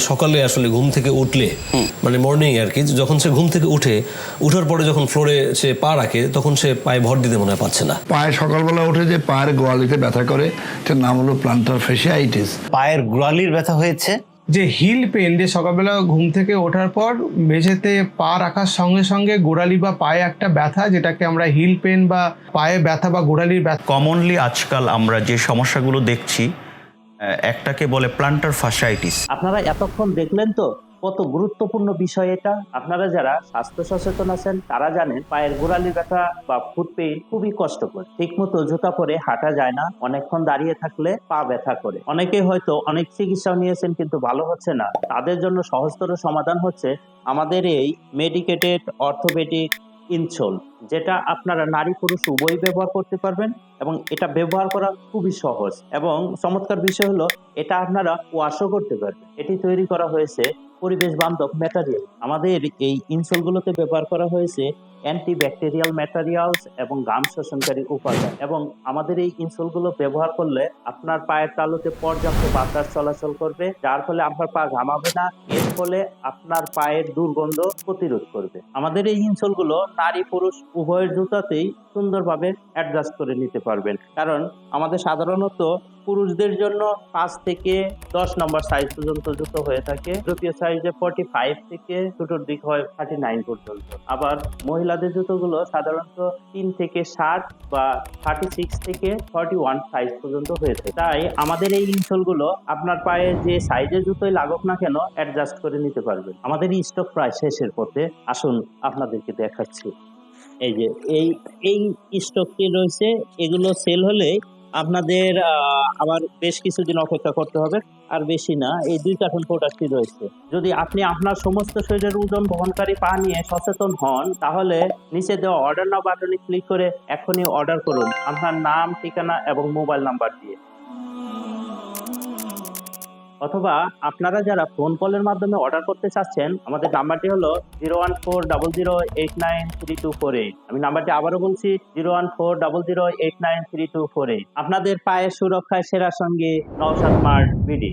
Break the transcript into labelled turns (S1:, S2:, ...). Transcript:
S1: সকালে আসলে ঘুম থেকে উঠলে মানে মর্নিং আর কি, যখন সে ঘুম থেকে উঠার পরে যখন ফ্লোরে সে পা রাখে তখন সে পায়ে ভর দিতে মনে হয় পাচ্ছে না।
S2: পায়ে সকালবেলা উঠে যে পায়ের গোড়ালিতে ব্যথা করে, এটার নাম হলো প্লান্টার ফ্যাসিয়াইটিস।
S3: পায়ের গোড়ালির ব্যথা হয়েছে,
S4: যে হিল পেন, যে সকালবেলা ঘুম থেকে ওঠার পর মেঝেতে পা রাখার সঙ্গে সঙ্গে গোড়ালি বা পায়ে একটা ব্যথা, যেটাকে আমরা হিল পেন বা পায়ে ব্যথা বা গোড়ালির ব্যথা।
S5: কমনলি আজকাল আমরা যে সমস্যাগুলো দেখছি একটাকে বলে প্লান্টার ফাশাইটিস।
S6: আপনারা এতক্ষণ দেখলেন তো কত গুরুত্বপূর্ণ বিষয় এটা। আপনারা যারা স্বাস্থ্য সচেতন আছেন তারা জানেন পায়ের গোড়ালির ব্যথা বা ফুট পেইন খুবই কষ্টকর। ঠিক মতো জুতা পরে হাঁটা যায় না, অনেকক্ষণ দাঁড়িয়ে থাকলে পা ব্যথা করে। অনেকে হয়তো অনেক চিকিৎসাও নিয়েছেন কিন্তু ভালো হচ্ছে না। তাদের জন্য সহজতর সমাধান হচ্ছে আমাদের এই মেডিকেটেড অর্থোপেডিক ইনসোল, যেটা আপনারা নারী পুরুষ উভয়ই ব্যবহার করতে পারবেন এবং এটা ব্যবহার করা খুবই সহজ। এবং চমৎকার বিষয় হলো এটা আপনারা ওয়াশও করতে পারবেন। এটি তৈরি করা হয়েছে পরিবেশ বান্ধব ম্যাটেরিয়াল। আমাদের এই ইনসোলগুলোতে ব্যবহার করা হয়েছে অ্যান্টিব্যাকটেরিয়াল ম্যাটেরিয়ালস এবং ঘাম শোষণকারী উপাদান। এবং আমাদের এই ইনসোলগুলো ব্যবহার করলে আপনার পায়ের তালুতে পর্যাপ্ত বাতাস চলাচল করবে, যার ফলে আপনার পা ঘামাবে না। এর ফলে আপনার পায়ের দুর্গন্ধ প্রতিরোধ করবে। আমাদের এই ইনসোলগুলো নারী পুরুষ উভয়ের জুতাতেই সুন্দরভাবে অ্যাডজাস্ট করে নিতে পারবেন, কারণ আমাদের সাধারণত পুরুষদের জন্য 5 থেকে 10 নম্বর সাইজ পর্যন্ত জুতো হয়ে থাকে। ইউরোপীয় সাইজে 45 থেকে ছোটোর দিক হয় 39 পর্যন্ত। আবার মহিলাদের জুতোগুলো সাধারণত 3 থেকে 60 বা 36 থেকে 41 সাইজ পর্যন্ত হয়ে থাকে। তাই আমাদের এই ইনসোলগুলো আপনার পায়ে যে সাইজের জুতোই লাগুক না কেন অ্যাডজাস্ট করে নিতে পারবেন। আমাদের এই স্টক প্রায় শেষের পথে, আসুন আপনাদেরকে দেখাচ্ছি। এই যে এই স্টকটি রয়েছে, এগুলো সেল হলে আপনাদের আবার বেশ কিছুদিন অপেক্ষা করতে হবে, আর বেশি না। এই 2 কার্টন প্রোডাক্টই রয়েছে। যদি আপনি আপনার সমস্ত শরীরের ওজন বহনকারী পা নিয়ে সচেতন হন, তাহলে নিচে দেওয়া অর্ডার নাও বাটনে ক্লিক করে এখনই অর্ডার করুন আপনার নাম, ঠিকানা এবং মোবাইল নাম্বার দিয়ে। অথবা আপনারা যারা ফোন কলের মাধ্যমে অর্ডার করতে চাচ্ছেন, আমাদের নাম্বারটি হলো 01400893248। আমি নাম্বারটি আবারও বলছি, 01400893248। আপনাদের পায়ের সুরক্ষায় সেরা সঙ্গী নওশাদ মার্ট বিডি।